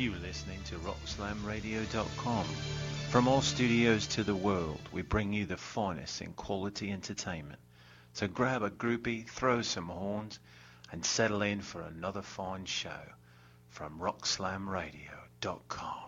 You were listening to rockslamradio.com. From all studios to the world, we bring you the finest in quality entertainment. So grab a groupie, throw some horns, and settle in for another fine show from rockslamradio.com.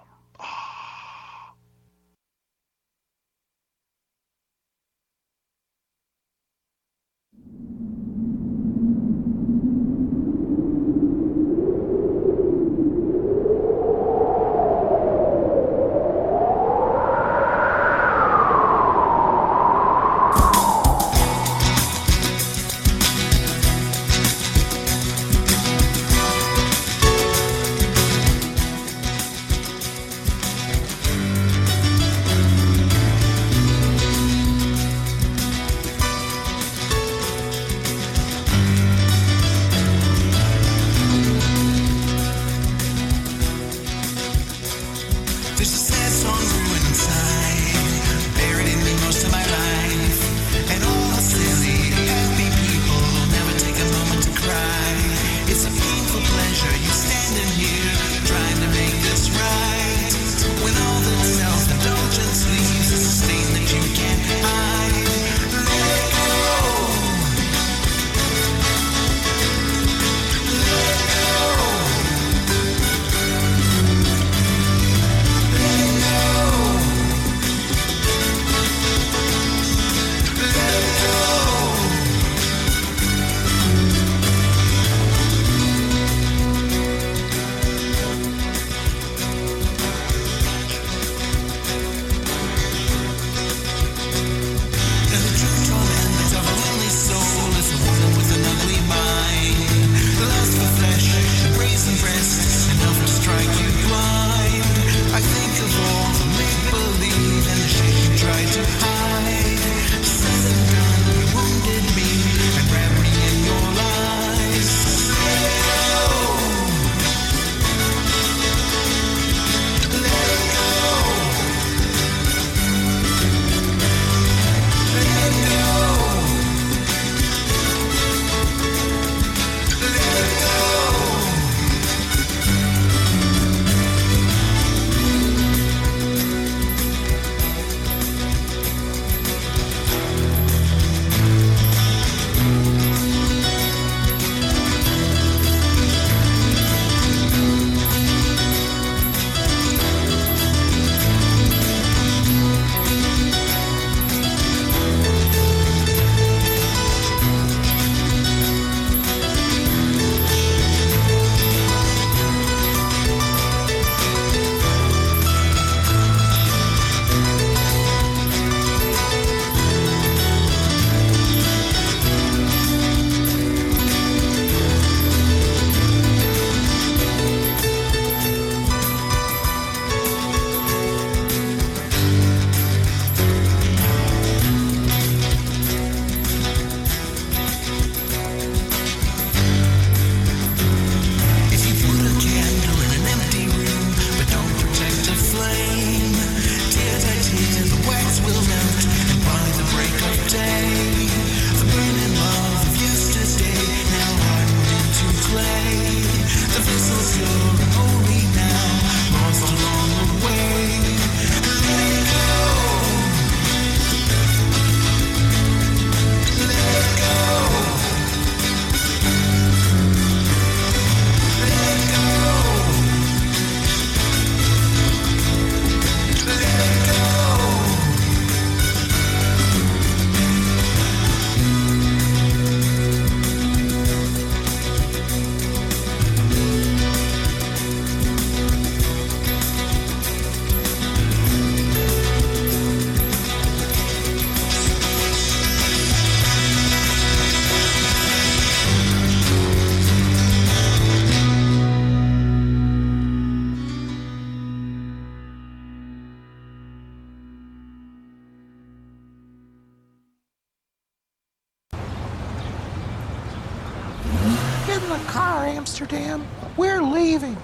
car, Amsterdam. We're leaving.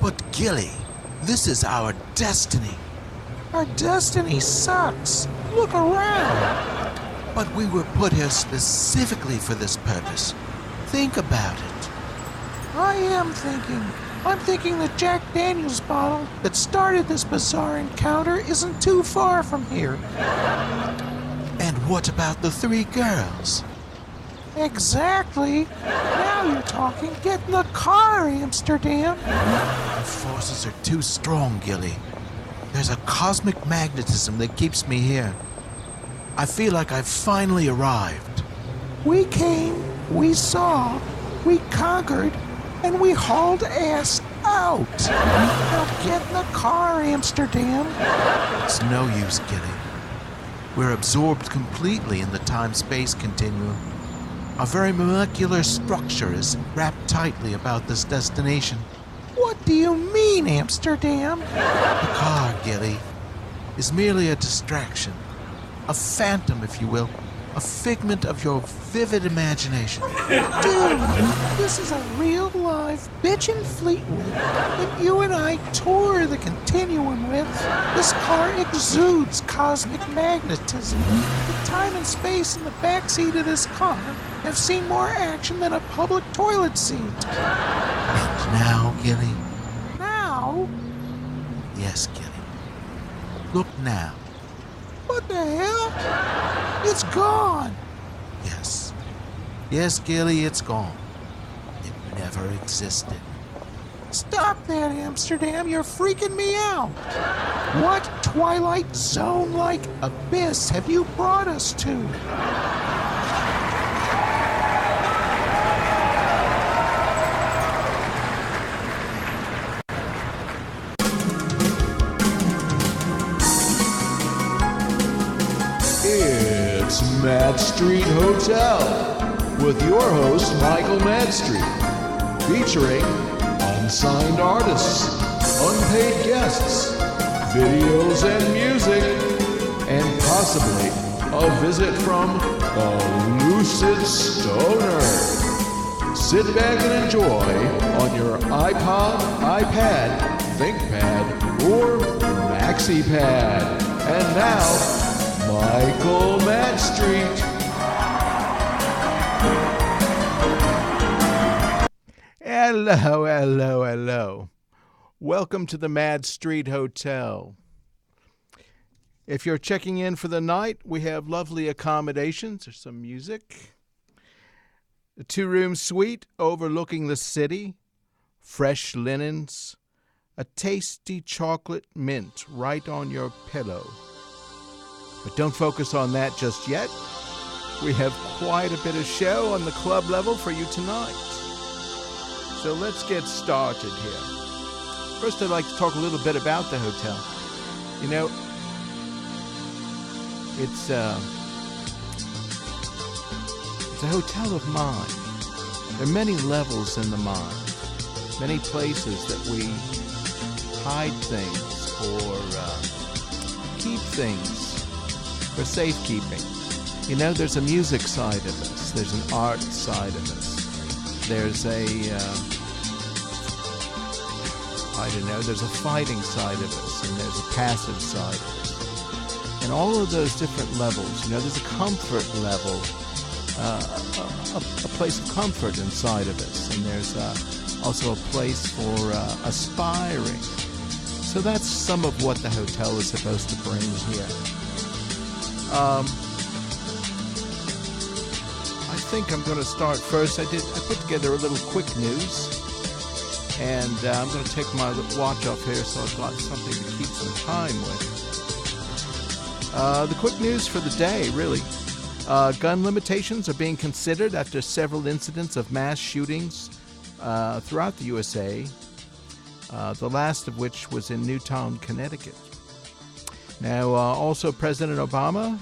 But Gilly, this is our destiny. Our destiny sucks. Look around. But we were put here specifically for this purpose. Think about it. I am thinking. I'm thinking the Jack Daniels bottle that started this bizarre encounter isn't too far from here. And what about the 3 girls? Exactly. Now you're talking. Get in the car, Amsterdam. The forces are too strong, Gilly. There's a cosmic magnetism that keeps me here. I feel like I've finally arrived. We came, we saw, we conquered, and we hauled ass out. Now get in the car, Amsterdam. It's no use, Gilly. We're absorbed completely in the time-space continuum. Our very molecular structure is wrapped tightly about this destination. What do you mean, Amsterdam? The car, Gilly, is merely a distraction. A phantom, if you will. A figment of your vivid imagination. Dude, this is a real live bitchin' Fleetwood that you and I tour the continuum with. This car exudes cosmic magnetism. The time and space in the backseat of this car have seen more action than a public toilet seat. And now, Gilly? Now? Yes, Gilly. Look now. What the hell? It's gone. Yes. Yes, Gilly, it's gone. It never existed. Stop that, Amsterdam. You're freaking me out. What Twilight Zone-like abyss have you brought us to? It's Madstreet Hotel with your host Michael Madstreet, featuring unsigned artists, unpaid guests, videos and music, and possibly a visit from the Lucid Stoner. Sit back and enjoy on your iPod, iPad, ThinkPad, or MaxiPad. And now, Michael Madstreet. Hello. Welcome to the Madstreet Hotel. If you're checking in for the night, we have lovely accommodations. There's some music. A 2-room suite overlooking the city. Fresh linens. A tasty chocolate mint right on your pillow. But don't focus on that just yet. We have quite a bit of show on the club level for you tonight. So let's get started here. First, I'd like to talk a little bit about the hotel. You know, it's a hotel of mind. There are many levels in the mind, many places that we hide things or keep things for safekeeping. You know, there's a music side of us. There's an art side of us. There's there's a fighting side of us, and there's a passive side of us. And all of those different levels, you know, there's a comfort level, a place of comfort inside of us. And there's also a place for aspiring. So that's some of what the hotel is supposed to bring here. I think I'm going to start first. I put together a little quick news, and I'm going to take my watch off here so I've got something to keep some time with. The quick news for the day, really. Gun limitations are being considered after several incidents of mass shootings throughout the USA, the last of which was in Newtown, Connecticut. Now, also President Obama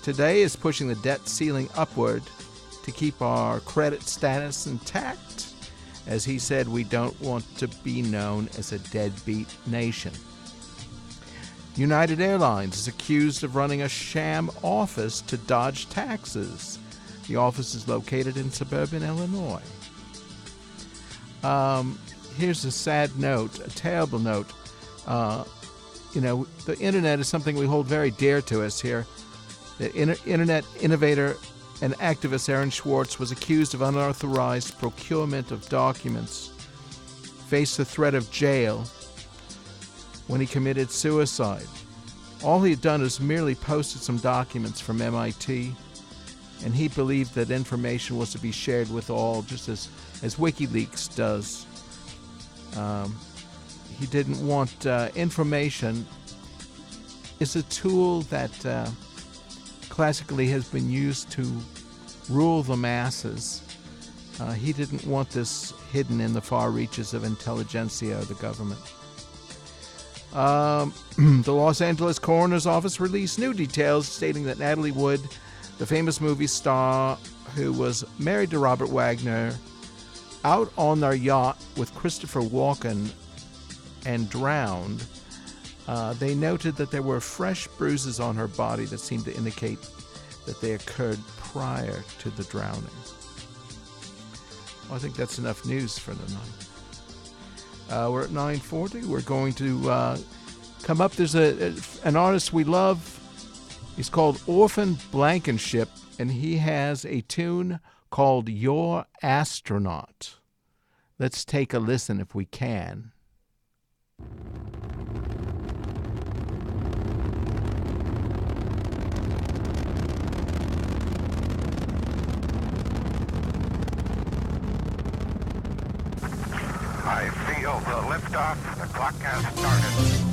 today is pushing the debt ceiling upward to keep our credit status intact. As he said, we don't want to be known as a deadbeat nation. United Airlines is accused of running a sham office to dodge taxes. The office is located in suburban Illinois. Here's a sad note, a terrible note. You know, the internet is something we hold very dear to us here. The internet innovator and activist Aaron Swartz was accused of unauthorized procurement of documents faced the threat of jail when he committed suicide. All he had done is merely posted some documents from MIT, and he believed that information was to be shared with all, just as WikiLeaks does. He didn't want information. Is a tool that classically has been used to rule the masses. He didn't want this hidden in the far reaches of intelligentsia or the government. The Los Angeles Coroner's Office released new details stating that Natalie Wood, the famous movie star who was married to Robert Wagner, out on their yacht with Christopher Walken and drowned. They noted that there were fresh bruises on her body that seemed to indicate that they occurred prior to the drowning. Well, I think that's enough news for tonight. We're at 9:40. We're going to come up. There's an artist we love. He's called Orphan Blankenship, and he has a tune called Your Astronaut. Let's take a listen if we can. I feel the liftoff. The clock has started.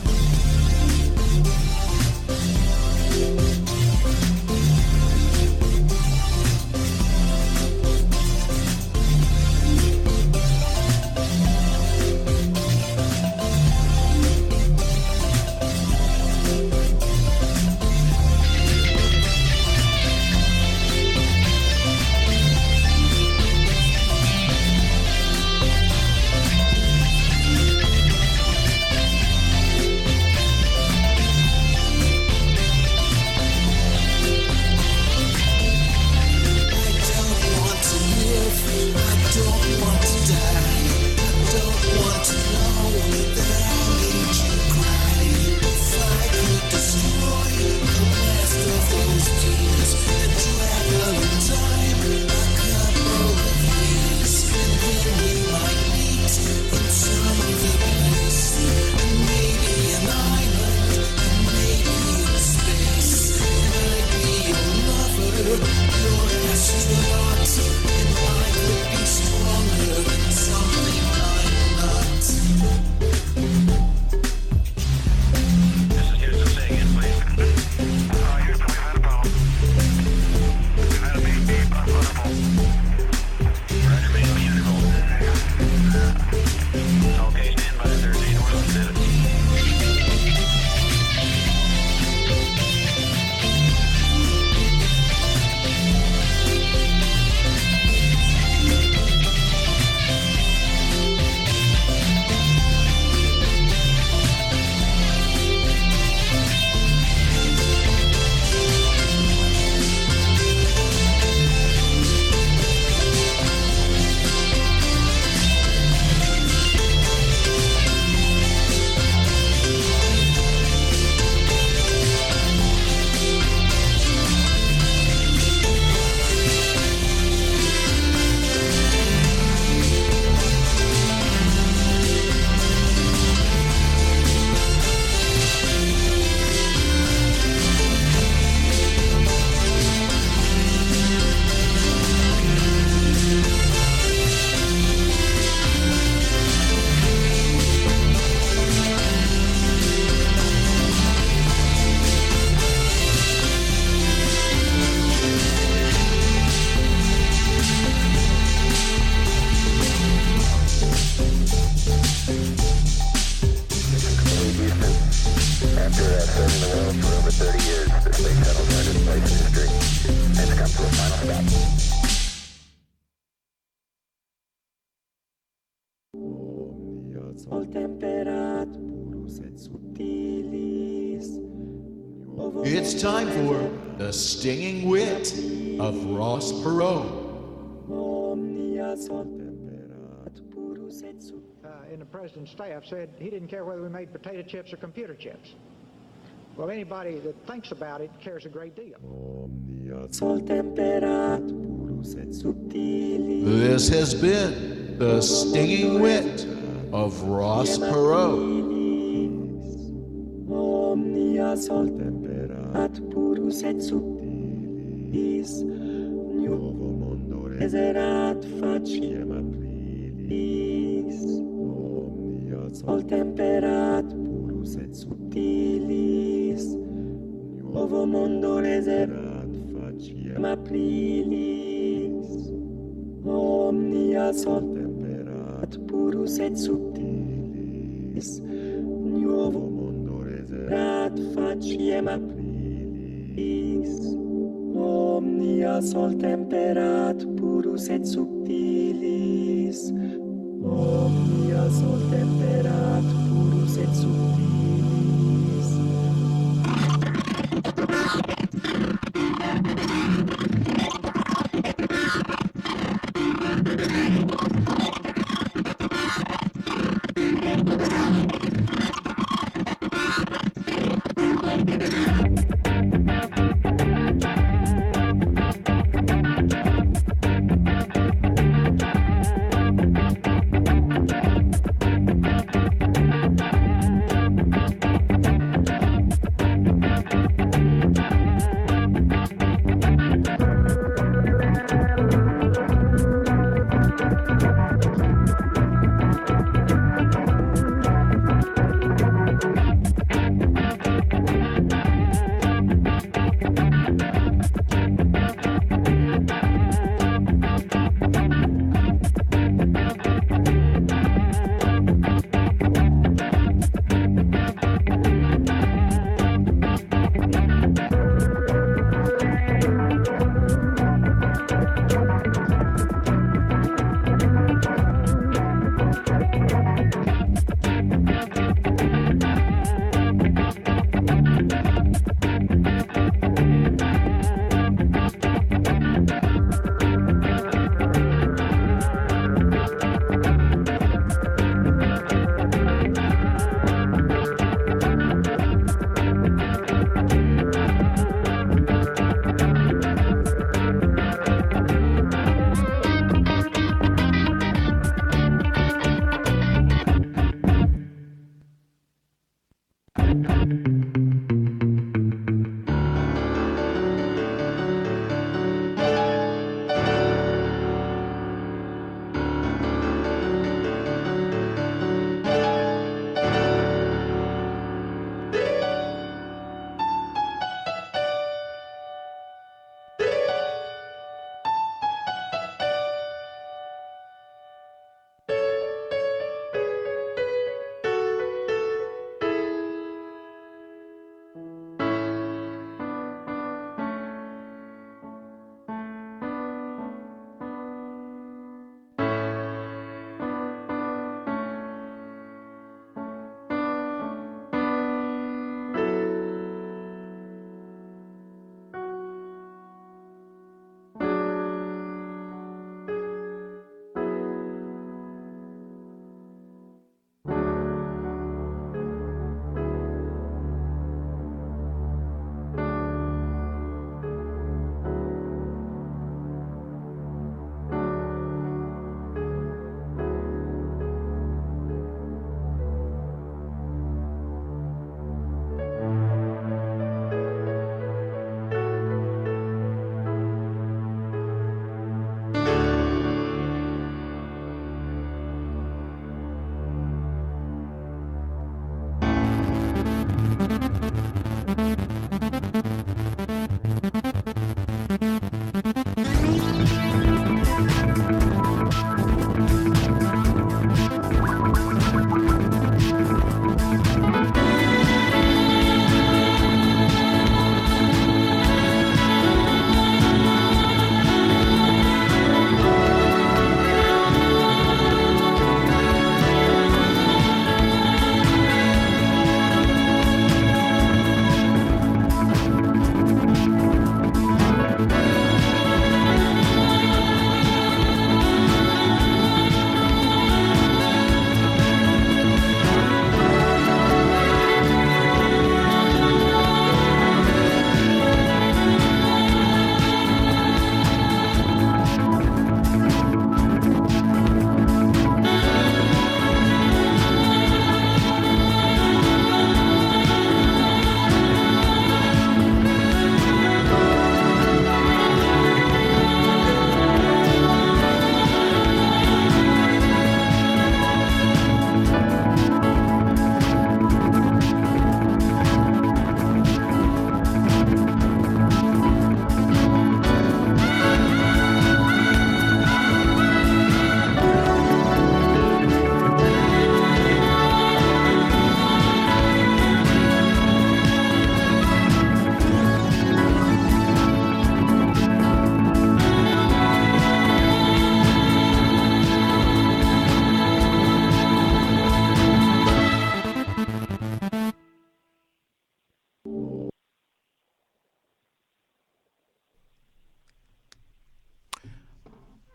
It's time for the stinging wit of Ross Perot. In the president's staff said he didn't care whether we made potato chips or computer chips. Well, anybody that thinks about it cares a great deal. This has been the stinging wit of Ross Perot. Omnia sol temperat purus et subtilis, nuovo mondo reserat faciem aprilis. Omnia sol temperat purus et subtilis, nuovo mondo reserat faciem aprilis. Omnia sol temperat purus et subtilis, nuovo mondo reserat faciem aprilis. Omnia sol temperat purus et subtilis, omnia sol temperat purus et subtilis.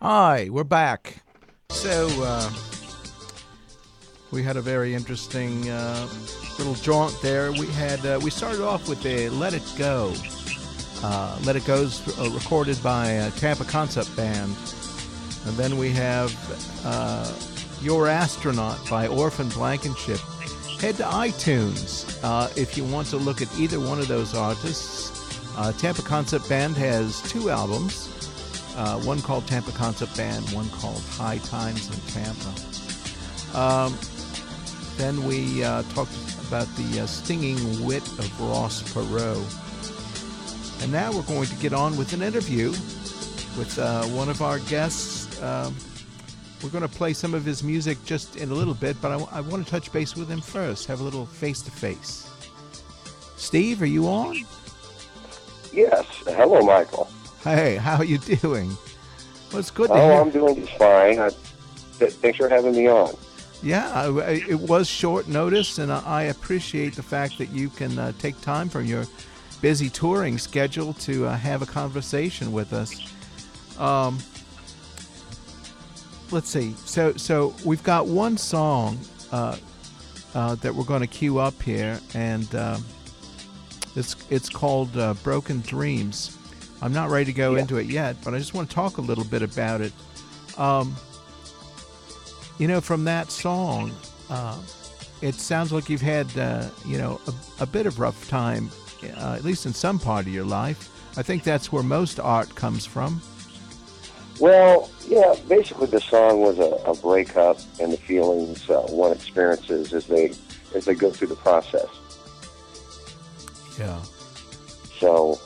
Hi, we're back. So, we had a very interesting little jaunt there. We started off with a Let It Go. Let It Go's recorded by a Tampa Concept Band. And then we have Your Astronaut by Orphan Blankenship. Head to iTunes if you want to look at either one of those artists. Tampa Concept Band has 2 albums. One called Tampa Concept Band, one called High Times in Tampa. Then we talked about the stinging wit of Ross Perot. And now we're going to get on with an interview with one of our guests. We're going to play some of his music just in a little bit, but I want to touch base with him first, have a little face-to-face. Steve, are you on? Yes. Hello, Michael. Hey, how are you doing? Well, it's good to hear. I'm doing just fine. Thanks for having me on. Yeah, it was short notice, and I appreciate the fact that you can take time from your busy touring schedule to have a conversation with us. Let's see. So we've got one song that we're going to cue up here, and it's called Broken Dreams. I'm not ready to go into it yet, but I just want to talk a little bit about it. From that song, it sounds like you've had, a bit of rough time, at least in some part of your life. I think that's where most art comes from. Well, yeah, basically the song was a breakup and the feelings one experiences as they go through the process. Yeah. So,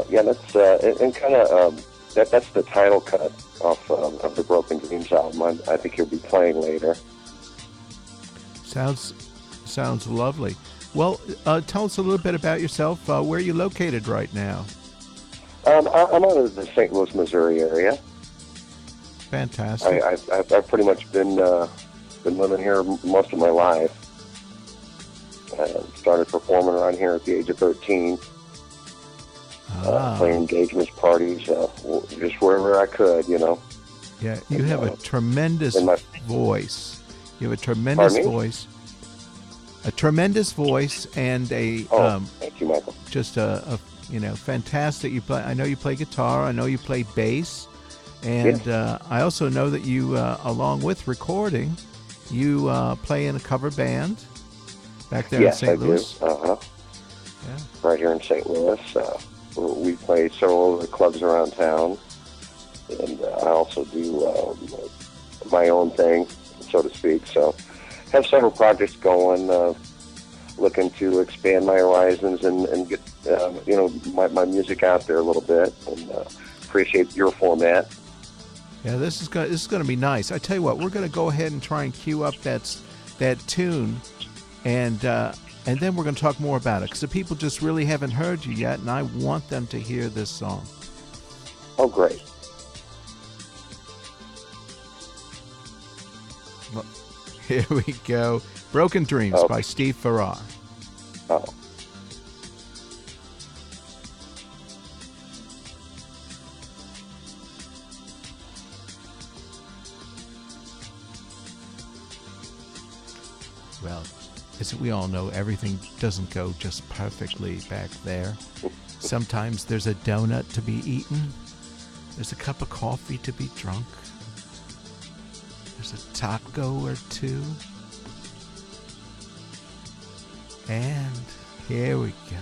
that's and kind of that's the title cut off of the Broken Dreams album. I think you'll be playing later. Sounds lovely. Well, tell us a little bit about yourself. Where are you located right now? I'm out of the St. Louis, Missouri area. Fantastic. I've pretty much been living here most of my life. Started performing around here at the age of 13. Playing engagements, parties, just wherever I could, Yeah, you have a tremendous voice. You have a tremendous voice. A tremendous voice and a thank you, Michael. Just a fantastic. You play. I know you play guitar. I know you play bass, and I also know that you, along with recording, you play in a cover band back there in St. Louis. Yes, I do. Yeah. Right here in St. Louis. We play several of the clubs around town, and I also do my own thing, so to speak. So, have several projects going. Looking to expand my horizons and get my music out there a little bit, and appreciate your format. Yeah, this is going to be nice. I tell you what, we're going to go ahead and try and cue up that tune, and then we're going to talk more about it, because the people just really haven't heard you yet, and I want them to hear this song. Oh, great. Well, here we go. Broken Dreams by Steve Farrar. Oh. Well, as we all know, everything doesn't go just perfectly back there. Sometimes there's a donut to be eaten. There's a cup of coffee to be drunk. There's a taco or two. And here we go.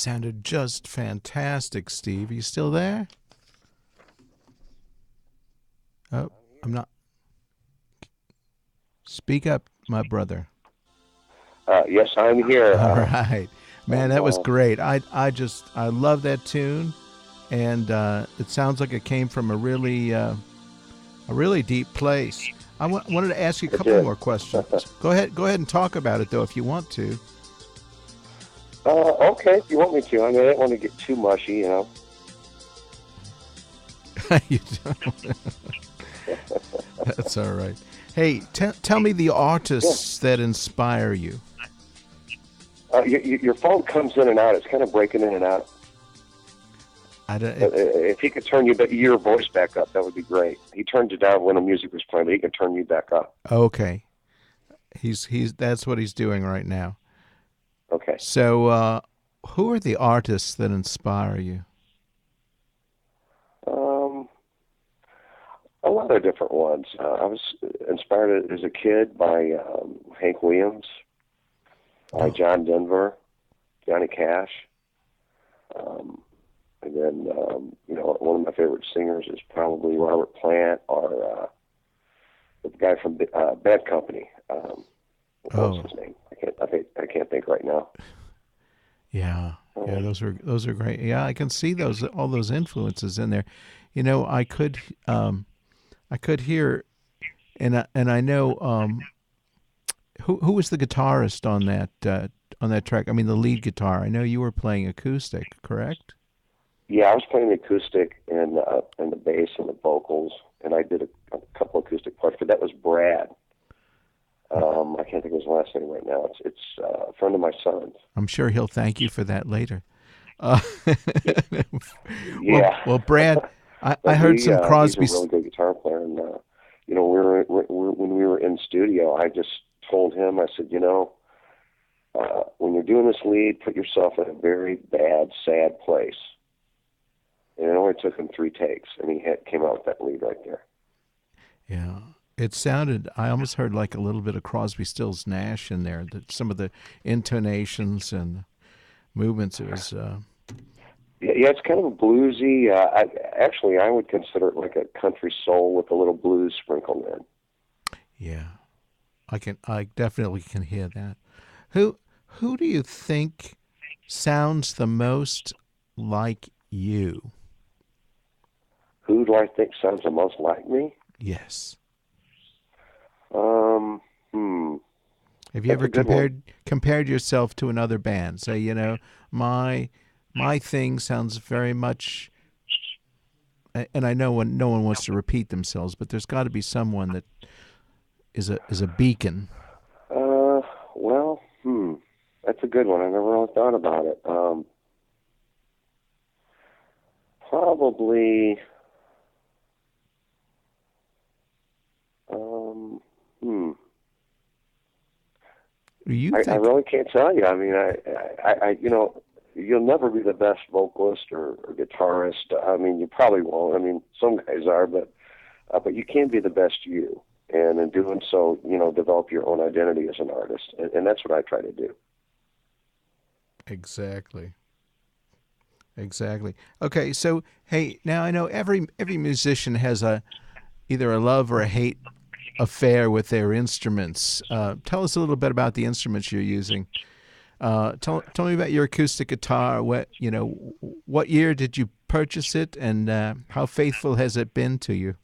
sounded just fantastic, Steve. Are you still there? Oh, I'm not. Speak up, my brother. Yes, I'm here. All right. Man, that was great. I love that tune, and it sounds like it came from a really deep place. I wanted to ask you a couple more questions. Go ahead and talk about it though if you want to. Okay, if you want me to. I mean, I don't want to get too mushy, you know. You don't. That's all right. Hey, tell me the artists that inspire you. Your phone comes in and out. It's kind of breaking in and out. If he could turn your voice back up, that would be great. He turned it down when the music was playing, but he can turn you back up. Okay. He's that's what he's doing right now. Okay. So, who are the artists that inspire you? A lot of different ones. I was inspired as a kid by Hank Williams, by John Denver, Johnny Cash. And then, one of my favorite singers is probably Robert Plant or the guy from Bad Company. What's his name? I can't think right now. Yeah, those are great. Yeah, I can see all those influences in there. You know, I could hear, and I know who was the guitarist on that track. I mean, the lead guitar. I know you were playing acoustic, correct? Yeah, I was playing the acoustic and the bass and the vocals, and I did a couple acoustic parts. But that was Brad. I can't think of his last name right now. It's a friend of my son's. I'm sure he'll thank you for that later. Yeah. Well, Brad, I heard some Crosby. He's a really good guitar player, and when we were in studio, I just told him, I said, when you're doing this lead, put yourself in a very bad, sad place. And it only took him 3 takes, and he came out with that lead right there. Yeah. It sounded, I almost heard like a little bit of Crosby, Stills, Nash in there. Some of the intonations and movements. It was... Yeah, it's kind of a bluesy. I would consider it like a country soul with a little blues sprinkled in. Yeah, I definitely can hear that. Who do you think sounds the most like you? Who do I think sounds the most like me? Yes. Have you That's ever compared yourself to another band? Say, my thing sounds very much, and I know no one wants to repeat themselves, but there's got to be someone that is a beacon. That's a good one. I never really thought about it. Probably. I really can't tell you. I mean, I you'll never be the best vocalist or guitarist. I mean, you probably won't. I mean, some guys are, but you can be the best you. And in doing so, develop your own identity as an artist. And that's what I try to do. Exactly. Okay, so, hey, now I know every musician has either a love or a hate affair with their instruments. Tell us a little bit about the instruments you're using. Tell me about your acoustic guitar. What year did you purchase it, and how faithful has it been to you?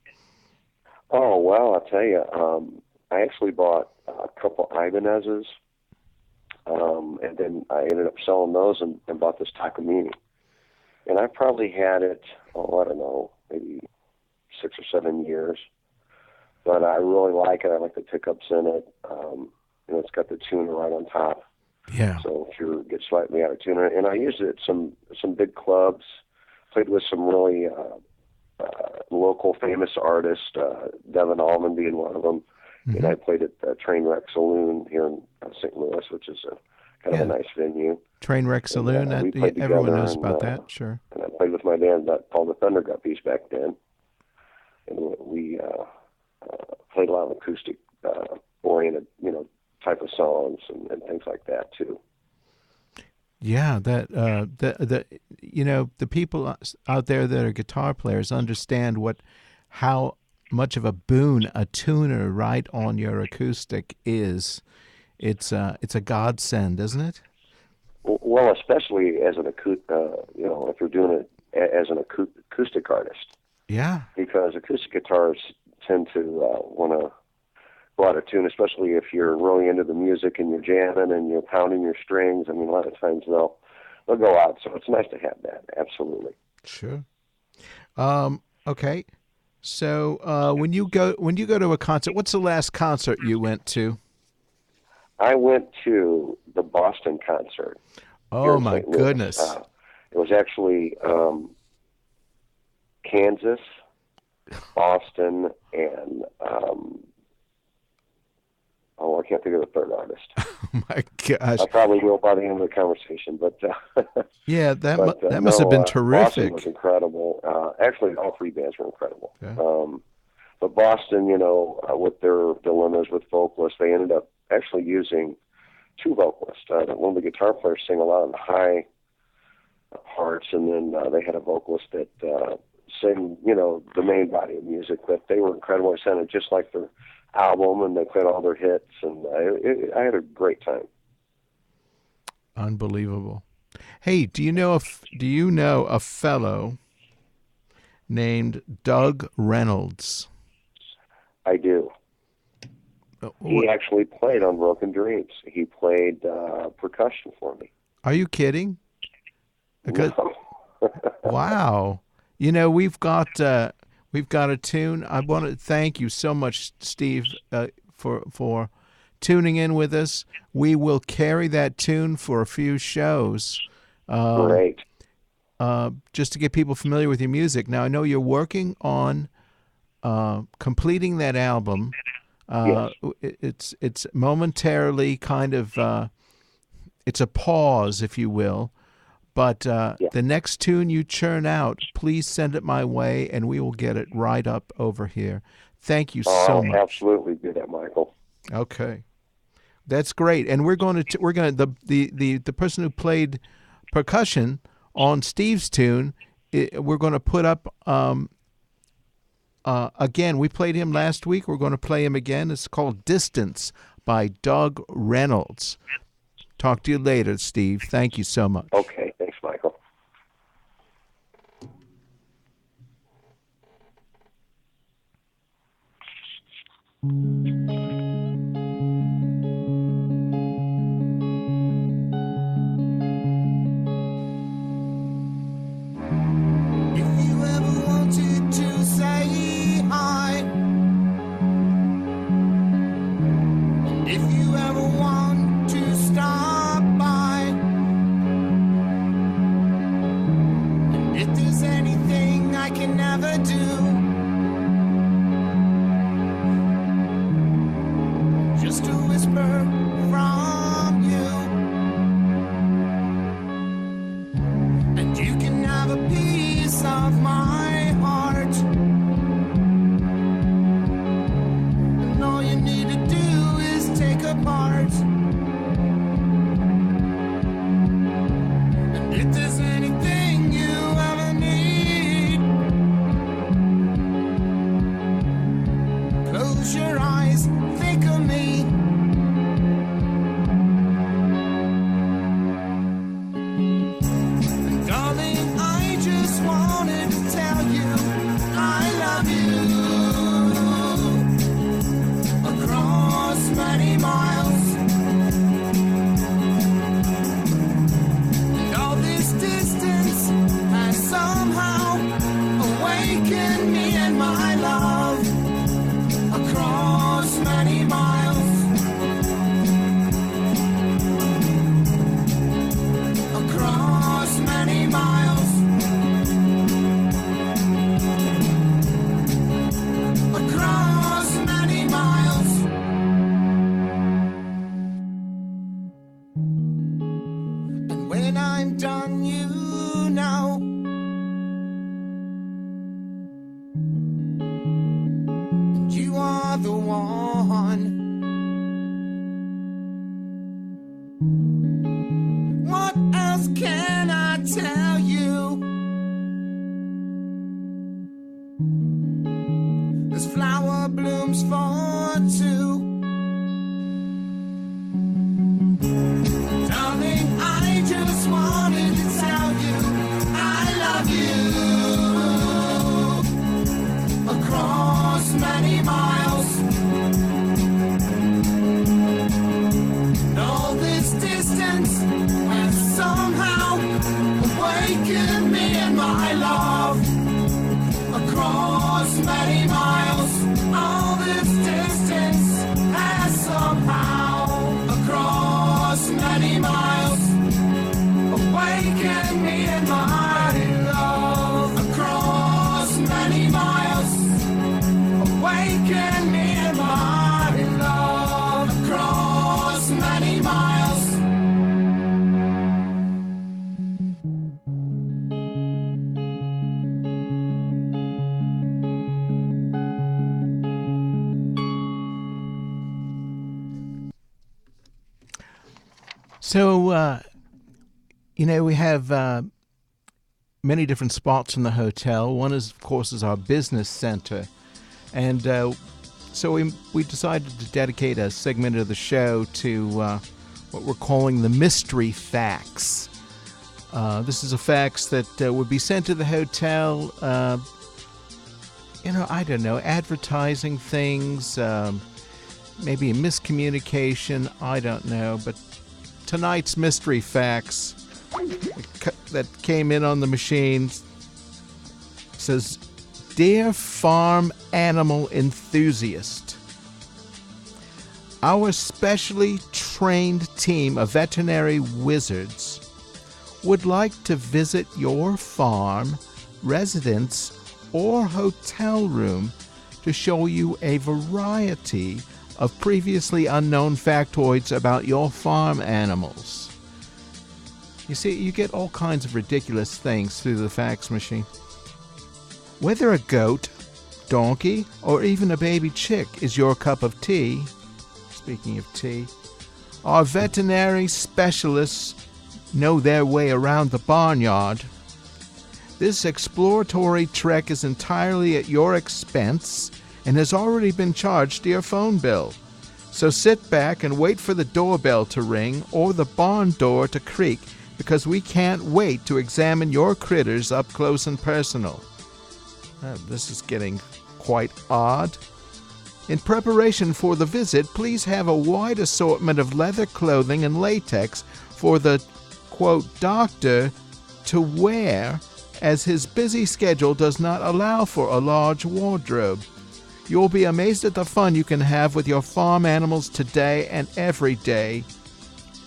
Oh, well, I'll tell you. I actually bought a couple Ibanez's, and then I ended up selling those and bought this Takamine. And I probably had it, I don't know, maybe 6 or 7 years. But I really like it. I like the pickups in it. It's got the tuner right on top. Yeah. So if you get slightly out of tune, and I used it at some big clubs, played with some really local famous artists, Devin Allman being one of them. Mm-hmm. And I played at Trainwreck Saloon here in St. Louis, which is kind of a nice venue. Trainwreck Saloon, everyone knows about that, sure. And I played with my band called the Thunder Guppies back then. And we played a lot of acoustic oriented, type of songs and things like that too. Yeah, the people out there that are guitar players understand how much of a boon a tuner right on your acoustic is. It's a godsend, isn't it? Well, especially as an if you're doing it as an acoustic artist. Yeah. Because acoustic guitars tend to want to go out of tune, especially if you're really into the music and you're jamming and you're pounding your strings. I mean, a lot of times they'll go out, so it's nice to have that. Absolutely. Sure. Okay. So when you go to a concert, what's the last concert you went to? I went to the Boston concert. Oh my goodness! It was actually Kansas, Boston, and I can't think of the third artist. Oh my gosh! I probably will by the end of the conversation, but yeah, that must have been terrific. Boston was incredible. Actually, all three bands were incredible. Yeah. But Boston, with their dilemmas with vocalists, they ended up actually using two vocalists. One of the guitar players sang a lot of the high parts, and then they had a vocalist that sang, the main body of music. But they were incredible. It sounded just like their album, and they played all their hits, and I had a great time. Unbelievable. Hey, do you know a fellow named Doug Reynolds? I do. He actually played on Broken Dreams. He played percussion for me. Are you kidding? No. Wow. We've got a tune. I want to thank you so much, Steve, for tuning in with us. We will carry that tune for a few shows. Great. Just to get people familiar with your music. Now, I know you're working on completing that album. Yes. It's momentarily kind of it's a pause, if you will. But the next tune you churn out, please send it my way, and we will get it right up over here. Thank you so much. I'll absolutely do that, Michael. Okay, that's great. And the person who played percussion on Steve's tune, we're going to put up. Again, we played him last week. We're going to play him again. It's called Distance by Doug Reynolds. Talk to you later, Steve. Thank you so much. Okay. Thanks, Michael. What else? flower blooms for two. Darling, I just wanted to tell you I love you across many miles. And all this distance has somehow awakened me in my love across many miles. All this distance has somehow across many miles awakened me in my love across many miles awakened me in my love across many miles. So, we have many different spots in the hotel. One is, of course, is our business center. And so we decided to dedicate a segment of the show to what we're calling the mystery fax. This is a fax that would be sent to the hotel, I don't know, advertising things, maybe a miscommunication, I don't know, but tonight's mystery fax that came in on the machine says, "Dear farm animal enthusiast, our specially trained team of veterinary wizards would like to visit your farm, residence, or hotel room to show you a variety of previously unknown factoids about your farm animals." You see, you get all kinds of ridiculous things through the fax machine. Whether a goat, donkey, or even a baby chick is your cup of tea, speaking of tea, our veterinary specialists know their way around the barnyard. This exploratory trek is entirely at your expense and has already been charged to your phone bill. So sit back and wait for the doorbell to ring or the barn door to creak, because we can't wait to examine your critters up close and personal. This is getting quite odd. In preparation for the visit, please have a wide assortment of leather clothing and latex for the, quote, doctor to wear, as his busy schedule does not allow for a large wardrobe. You'll be amazed at the fun you can have with your farm animals today and every day.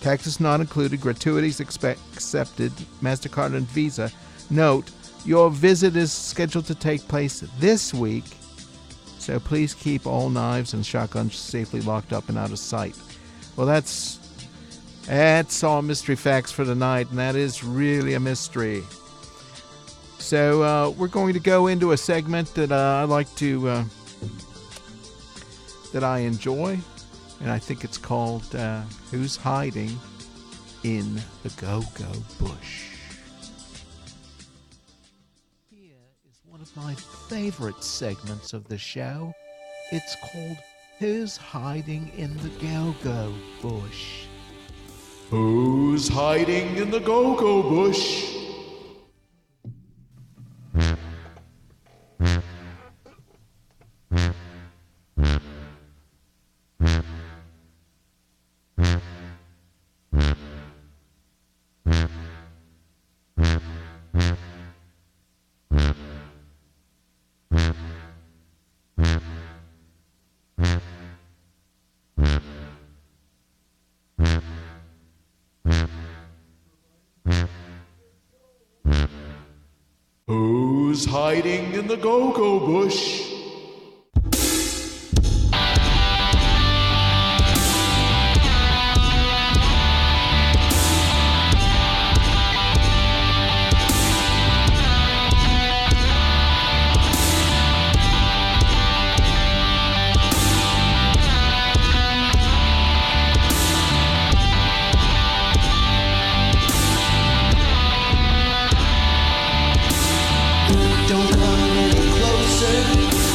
Taxes not included, gratuities accepted, MasterCard and Visa. Note, your visit is scheduled to take place this week, so please keep all knives and shotguns safely locked up and out of sight. Well, that's all mystery facts for tonight, and that is really a mystery. So we're going to go into a segment that I like to, that I enjoy, and I think it's called Who's Hiding in the Go-Go Bush? Here is one of my favorite segments of the show. It's called Who's Hiding in the Go-Go Bush? Who's hiding in the go-go bush? Who's hiding in the go-go bush? Don't come any closer.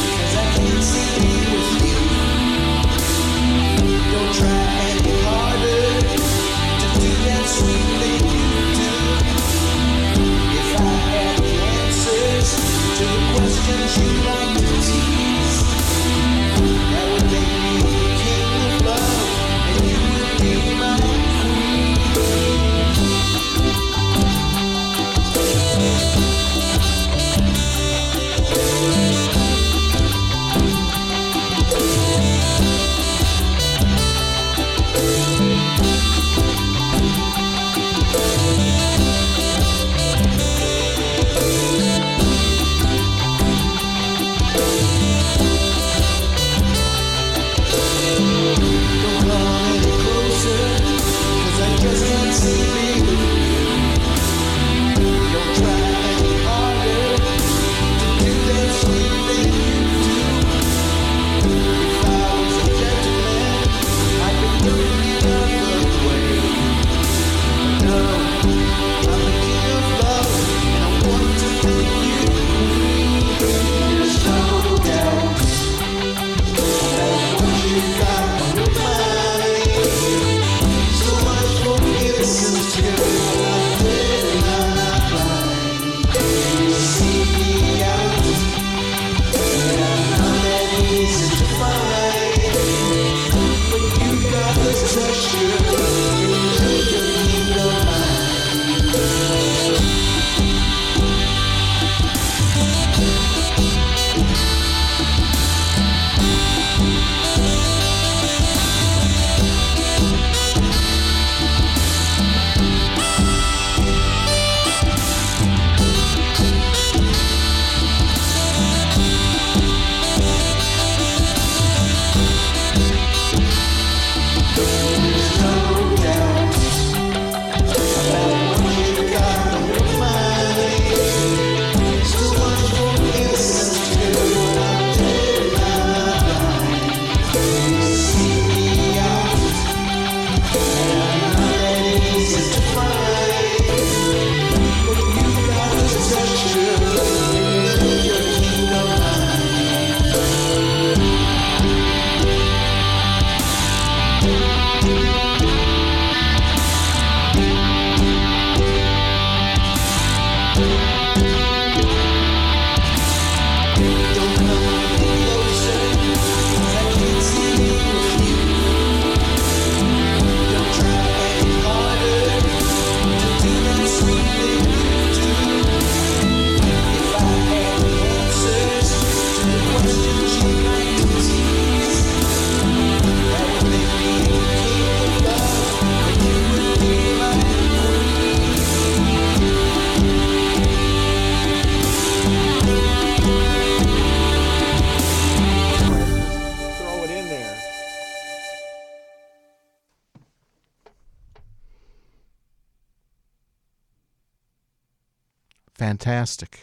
Fantastic.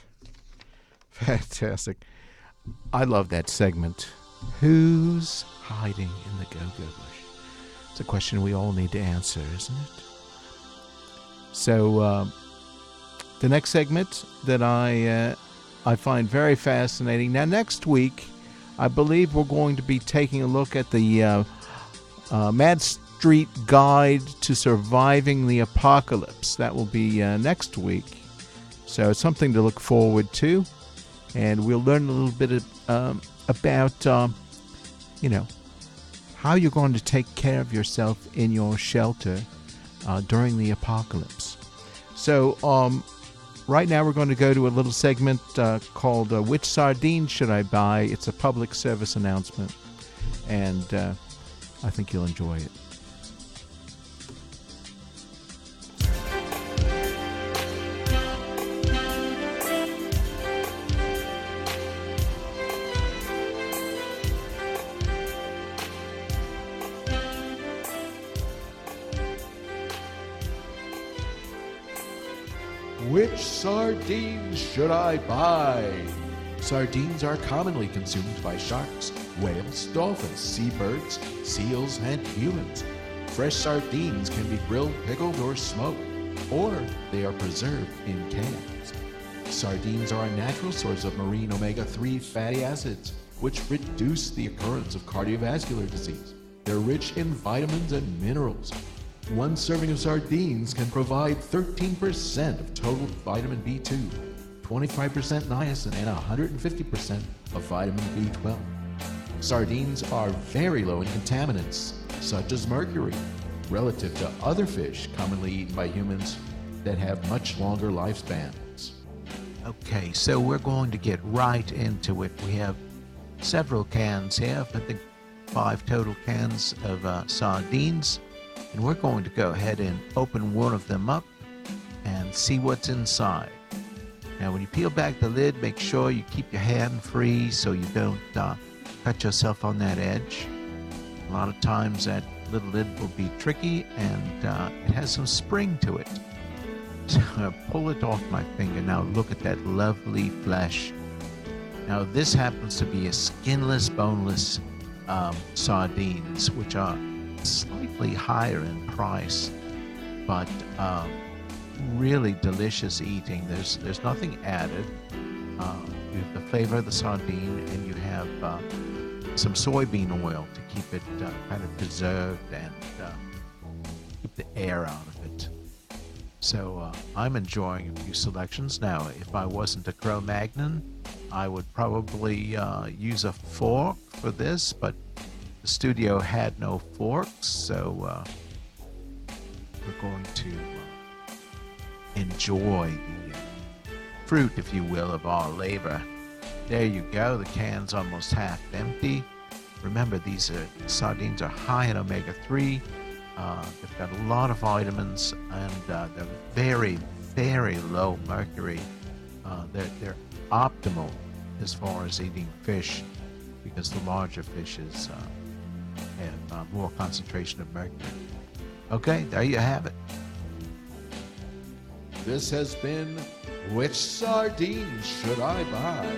Fantastic. I love that segment. Who's hiding in the go-go bush? It's a question we all need to answer, isn't it? So, the next segment that I find very fascinating. Now, next week, I believe we're going to be taking a look at the Madstreet Guide to Surviving the Apocalypse. That will be next week. So it's something to look forward to. And we'll learn a little bit about, how you're going to take care of yourself in your shelter during the apocalypse. So right now we're going to go to a little segment called Which Sardines Should I Buy? It's a public service announcement. And I think you'll enjoy it. Which sardines should I buy? Sardines are commonly consumed by sharks, whales, dolphins, seabirds, seals, and humans. Fresh sardines can be grilled, pickled, or smoked, or they are preserved in cans. Sardines are a natural source of marine omega-3 fatty acids, which reduce the occurrence of cardiovascular disease. They're rich in vitamins and minerals. One serving of sardines can provide 13% of total vitamin B2, 25% niacin, and 150% of vitamin B12. Sardines are very low in contaminants, such as mercury, relative to other fish commonly eaten by humans that have much longer lifespans. Okay, so we're going to get right into it. We have several cans here, I think 5 total cans of sardines. And we're going to go ahead and open one of them up and see what's inside. Now, when you peel back the lid, make sure you keep your hand free so you don't cut yourself on that edge. A lot of times that little lid will be tricky, and it has some spring to it. So I pull it off my finger. Now look at that lovely flesh. Now this happens to be a skinless, boneless sardines, which are slightly higher in price, but really delicious eating. There's nothing added. You have the flavor of the sardine, and you have some soybean oil to keep it kind of preserved and keep the air out of it. So I'm enjoying a few selections. Now, if I wasn't a Cro-Magnon, I would probably use a fork for this, but the studio had no forks, so we're going to enjoy the fruit, if you will, of our labor. There you go. The can's almost half empty. Remember, these sardines are high in omega-3. They've got a lot of vitamins, and they're very, very low mercury. They're optimal as far as eating fish, because the larger fishes have more concentration of mercury. Okay, there you have it. This has been Which Sardines Should I Buy?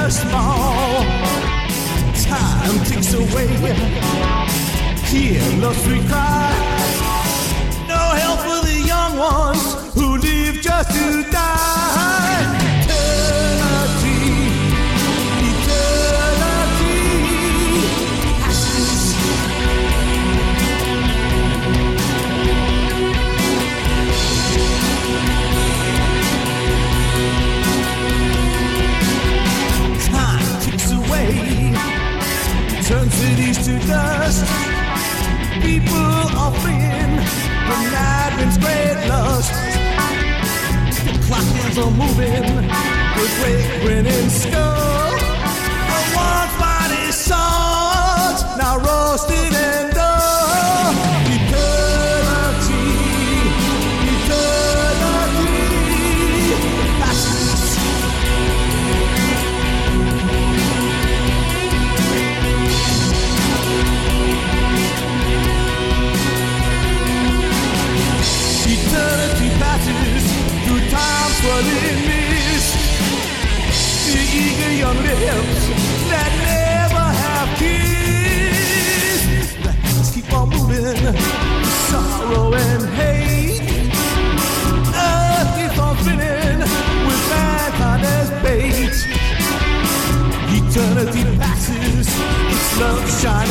the small. Time ticks away. Hear love's sweet cry. No help for the young ones who live just to die. Eternity, eternity passes. Time ticks away, turns cities to dust. People are fleeing from madman's great lust. The clock hands are moving with great grinning skull. A once mighty swords now roasted and dull. Eternity, eternity passes. Eternity passes through time's swirling mist. The eager young lips that never have kissed. The hands keep on moving, sorrow and hate. Earth keeps on spinning with mankind as bait. Eternity passes, its love shines.